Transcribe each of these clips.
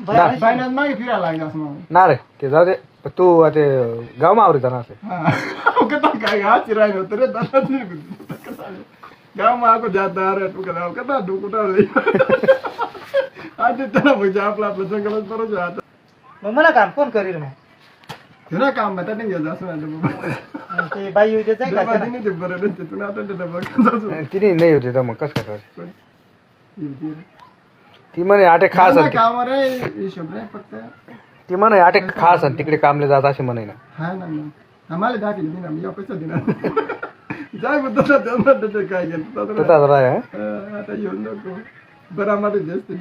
बायनात मागे फिरायला लागला असं मग ना रे ते जाऊ दे तू ते गाव मावरी जाणार असे कथा काय हाची राहिलं होतं रे दादा गाव मागो जाता अरे तू कदा कथा तू कुठं आज त्याला म्हणजे आपलं आपलं जंगलात बरोबर आता मग मला काम कोण करील मग तुला काम बता नाही घ्यायचं असं नाही ते बाई होते जाय का त्याला? ते बरं नाही तुला आता ते बघ तिने नाही होती तर मग कसं काय ती म्हणे आटे खास आणि काम रे हिशोब रे फक्त ती म्हणे आटे खास आणि तिकडे कामले जात असे म्हणे ना हा ना मग आम्हाला दाखल दिना मी पैसा दिना जाय मग तसं काय घेत तसाच राय आता येऊन नको बरं आम्हाला जास्त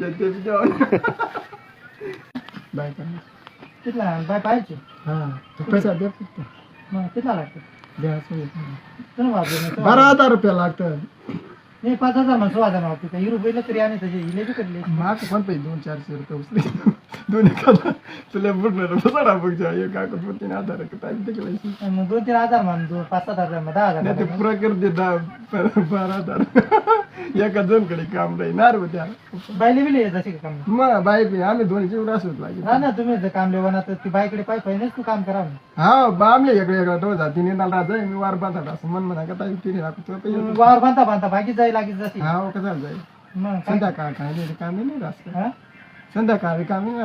बाय कितला बाय पाहिजे हा पैसा दे फक्त मग कितला लागतो द्या तुम्ही 12,000 लागतं नाही 5,000 म्हणून 16,000 वाटते तर युरो बैल तरी आणि त्याचे हिले बी कडले माग पण पैसे 200-400 रुपये उचले दोन एखादा तुला बुडणार बसाडा बघ जा एक कागद 3,000 काय तिकडे मग 2-3,000 म्हणून 5-7,000 मग 10,000 नाही ते पुरा कर दे 12,000 एका जणकडे काम राहील होत्या बायले बिले येत असे काम मग बाई बी आम्ही दोन्ही जीव असत लागेल हा ना तुम्ही जर काम लेवा तर ती बाईकडे पाय पाहिजेच तू काम करा हा बामले इकडे इकडे तो जाती नेला जाय मी वार बांधा असं मन म्हणा का ताई तिने राखतो वावर बांधा बांधा बाकी जाय लागेल जशी हा कसं जाईल मग काय? संध्याकाळ काय काम नाही राहत हा? संध्याकाळी काम नाही राहत